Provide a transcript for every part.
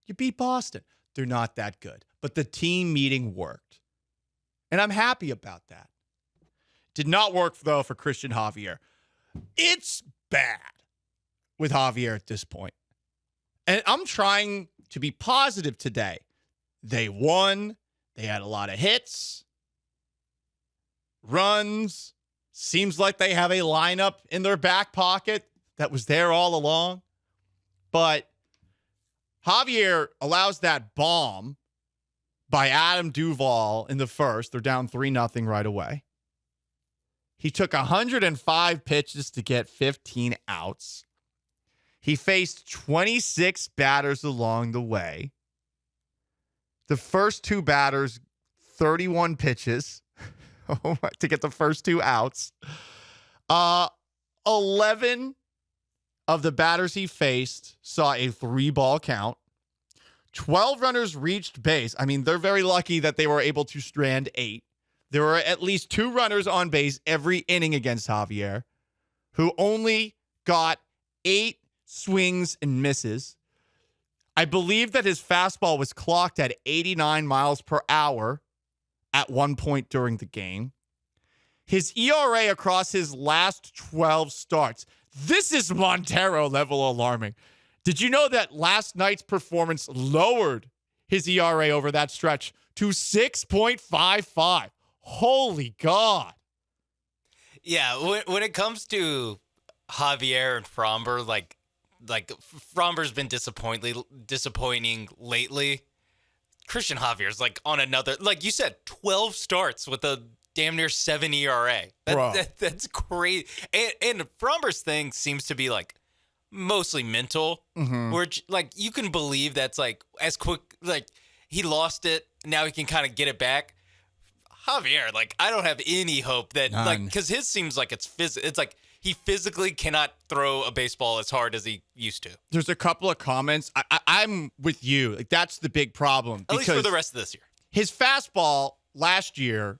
You beat Boston. They're not that good. But the team meeting worked. And I'm happy about that. Did not work, though, for Cristian Javier. It's bad with Javier at this point. And I'm trying to be positive today. They won. They had a lot of hits, runs. Seems like they have a lineup in their back pocket that was there all along. But Javier allows that bomb by Adam Duvall in the first. They're down 3-0 right away. He took 105 pitches to get 15 outs. He faced 26 batters along the way. The first two batters, 31 pitches to get the first two outs. 11 of the batters he faced saw a 3-ball count. 12 runners reached base. I mean, they're very lucky that they were able to strand 8. There were at least 2 runners on base every inning against Javier, who only got 8 swings and misses. I believe that his fastball was clocked at 89 miles per hour at one point during the game. His ERA across his last 12 starts. This is Montero level alarming. Did you know that last night's performance lowered his ERA over that stretch to 6.55? Holy God. Yeah, when it comes to Javier and Fromber, like Fromber's been disappointing lately. Cristian Javier's like on another, like you said, 12 starts with a damn near 7 ERA. That's crazy. And Fromber's thing seems to be like mostly mental, where like you can believe that's like as quick, like he lost it, now he can kind of get it back. Javier, like I don't have any hope that like, because his seems like it's like he physically cannot throw a baseball as hard as he used to. There's a couple of comments. I'm with you. Like that's the big problem. At least for the rest of this year. His fastball last year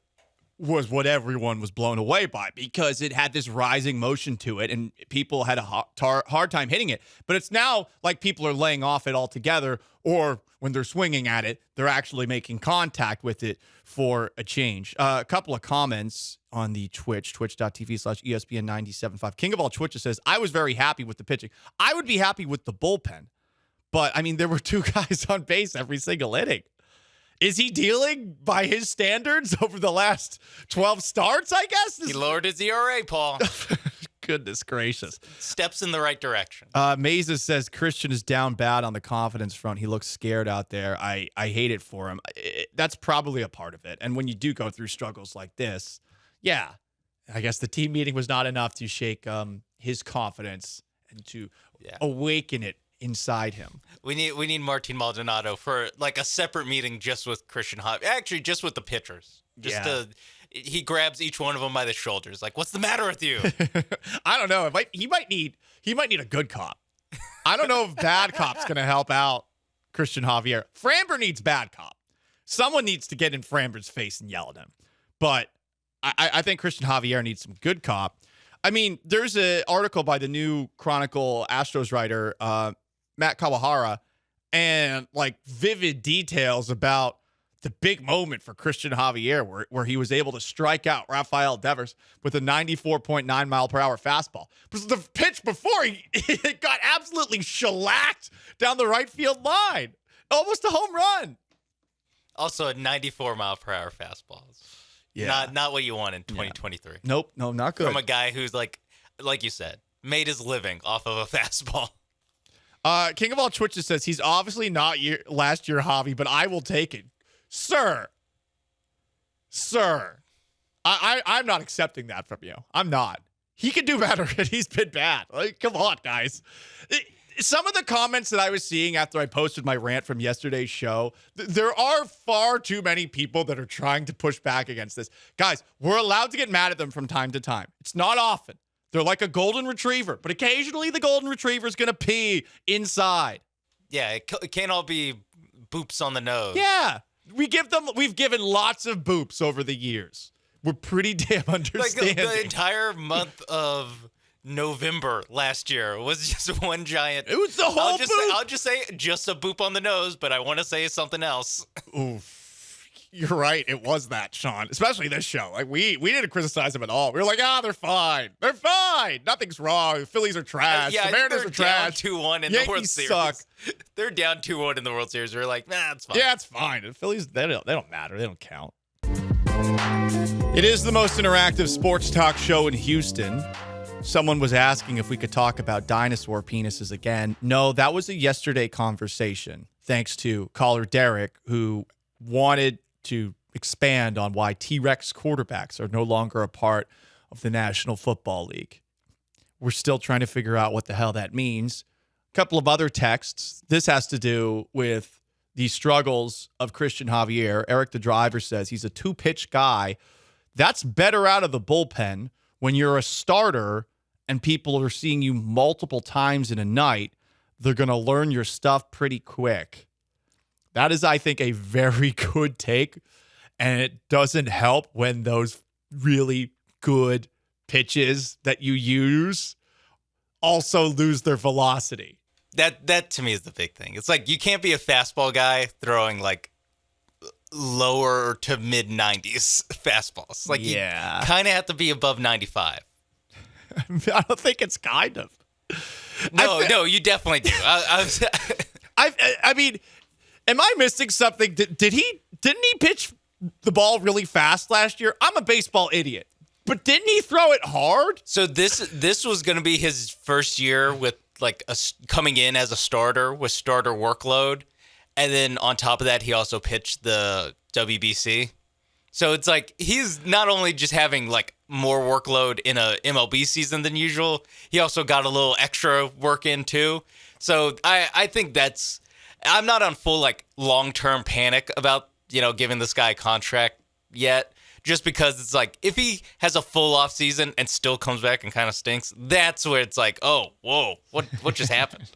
was what everyone was blown away by because it had this rising motion to it and people had a hard time hitting it. But it's now like people are laying off it altogether, or when they're swinging at it, they're actually making contact with it for a change. A couple of comments on the twitch.tv/ESPN 97.5. King of all Twitches says, I was very happy with the pitching. I would be happy with the bullpen. But, I mean, there were 2 guys on base every single inning. Is he dealing by his standards over the last 12 starts, I guess? He lowered his ERA, Paul. Goodness gracious. Steps in the right direction. Mazes says Cristian is down bad on the confidence front. He looks scared out there. I hate it for him. That's probably a part of it. And when you do go through struggles like this, yeah, I guess the team meeting was not enough to shake his confidence and to awaken it inside him. We need Martin Maldonado for like a separate meeting just with Cristian Javier. Actually, just with the pitchers. He grabs each one of them by the shoulders. Like, what's the matter with you? I don't know. He might need a good cop. I don't know if bad cop's going to help out Cristian Javier. Framber needs bad cop. Someone needs to get in Framber's face and yell at him. But I think Cristian Javier needs some good cop. I mean, there's an article by the new Chronicle Astros writer, Matt Kawahara, and like vivid details about the big moment for Cristian Javier where he was able to strike out Rafael Devers with a 94.9 mile per hour fastball. But the pitch before he got absolutely shellacked down the right field line. Almost a home run. Also a 94 mile per hour fastball. Yeah. Not what you want in 2023. Yeah. Nope, no, not good. From a guy who's like you said, made his living off of a fastball. King of all Twitches says he's obviously not last year Javi, but I will take it. Sir, I'm not accepting that from you. I'm not. He can do better, and he's been bad. Like, come on, guys. Some of the comments that I was seeing after I posted my rant from yesterday's show, there are far too many people that are trying to push back against this. Guys, we're allowed to get mad at them from time to time. It's not often. They're like a golden retriever, but occasionally the golden retriever is going to pee inside. Yeah, it can't all be boops on the nose. Yeah. We've given lots of boops over the years. We're pretty damn understanding. Like the entire month of November last year was just one giant. It was the whole boop. I'll just say just a boop on the nose, but I want to say something else. Oof. You're right. It was that, Sean. Especially this show. Like we didn't criticize them at all. We were like, they're fine. They're fine. Nothing's wrong. The Phillies are trash. The Mariners are trash. Down 2-1 in Yankees the World Series. Suck. They're down 2-1 in the World Series. We're like, it's fine. Yeah, it's fine. The Phillies, they don't matter. They don't count. It is the most interactive sports talk show in Houston. Someone was asking if we could talk about dinosaur penises again. No, that was a yesterday conversation, thanks to caller Derek, who wanted to expand on why T-Rex quarterbacks are no longer a part of the National Football League. We're still trying to figure out what the hell that means. A couple of other texts. This has to do with the struggles of Cristian Javier. Eric the driver says he's a two-pitch guy. That's better out of the bullpen when you're a starter and people are seeing you multiple times in a night. They're going to learn your stuff pretty quick. That is, I think, a very good take, and it doesn't help when those really good pitches that you use also lose their velocity. That to me is the big thing. It's like you can't be a fastball guy throwing like lower to mid 90s fastballs. Like you kind of have to be above 95. I don't think it's kind of. No, you definitely do. I mean, am I missing something? Didn't he pitch the ball really fast last year? I'm a baseball idiot, but didn't he throw it hard? So this was going to be his first year with like coming in as a starter with starter workload, and then on top of that, he also pitched the WBC. So it's like he's not only just having like more workload in a MLB season than usual, he also got a little extra work in too. So I think I'm not on full like long-term panic about, giving this guy a contract yet, just because it's like if he has a full off season and still comes back and kind of stinks, that's where it's like, oh, whoa, what just happened?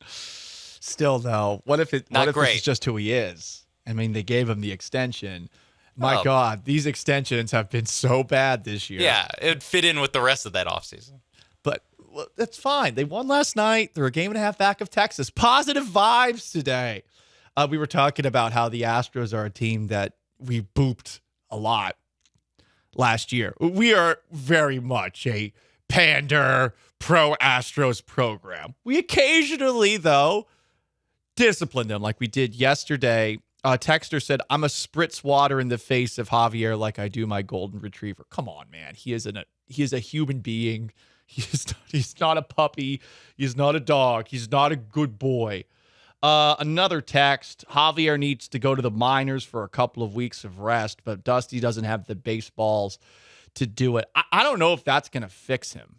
Still though, what if this is just who he is? I mean, they gave him the extension. My God, these extensions have been so bad this year. Yeah, it would fit in with the rest of that offseason. But that's fine. They won last night. They're a game and a half back of Texas. Positive vibes today. We were talking about how the Astros are a team that we booped a lot last year. We are very much a pander pro-Astros program. We occasionally, though, discipline them like we did yesterday. Texter said, I'm a spritz water in the face of Javier like I do my golden retriever. Come on, man. He is a human being. He's not a puppy. He's not a dog. He's not a good boy. Another text, Javier needs to go to the minors for a couple of weeks of rest, but Dusty doesn't have the baseballs to do it. I don't know if that's going to fix him.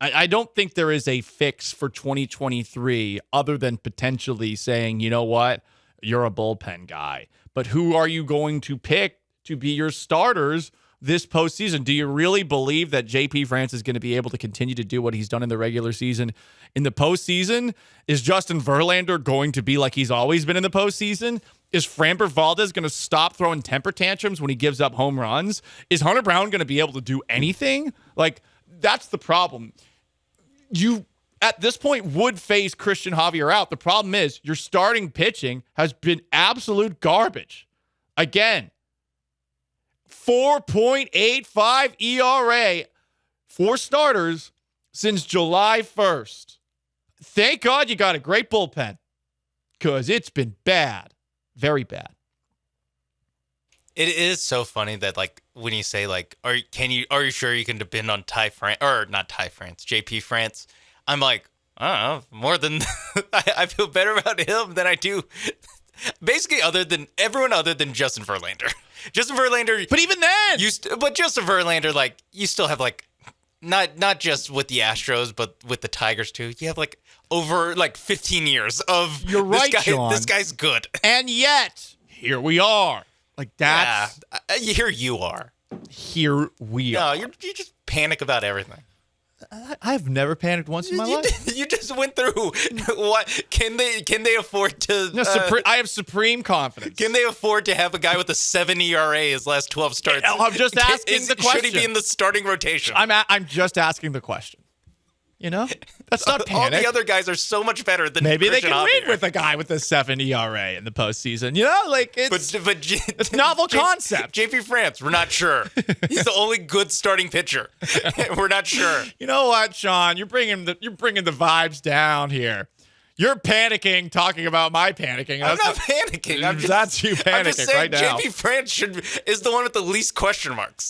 I don't think there is a fix for 2023 other than potentially saying, you know what? You're a bullpen guy. But who are you going to pick to be your starters this postseason? Do you really believe that JP France is going to be able to continue to do what he's done in the regular season in the postseason? Is Justin Verlander going to be like he's always been in the postseason? Is Framber Valdez going to stop throwing temper tantrums when he gives up home runs? Is Hunter Brown going to be able to do anything? Like, that's the problem. You, at this point, would face Cristian Javier out. The problem is your starting pitching has been absolute garbage. Again, 4.85 ERA for starters since July 1st. Thank God you got a great bullpen because it's been bad. Very bad. It is so funny that like when you say like, are you sure you can depend on JP France? I'm like, I don't know, more than I feel better about him than I do. Basically, everyone other than Justin Verlander. Justin Verlander, but even then, but Justin Verlander, like you still have like not just with the Astros, but with the Tigers too. You have like over like 15 years of you're right, Sean. This guy's good, and yet here we are. Like that's here you are. Here we are. No, you just panic about everything. I've never panicked once in my life. You just went through what can they afford to I have supreme confidence. Can they afford to have a guy with a 7 ERA his last 12 starts? I'm just asking the question. Should he be in the starting rotation? I'm just asking the question. You know, that's not All panic. the other guys are so much better than Maybe they Cristian can win Javier. with a guy with a 7 ERA in the postseason. You know, like it's It's novel concept. JP France, we're not sure. He's the only good starting pitcher. We're not sure. You know what, Sean? You're bringing the vibes down here. You're panicking, talking about my panicking. I'm not panicking. That's you panicking I'm just saying right now. JP France is the one with the least question marks.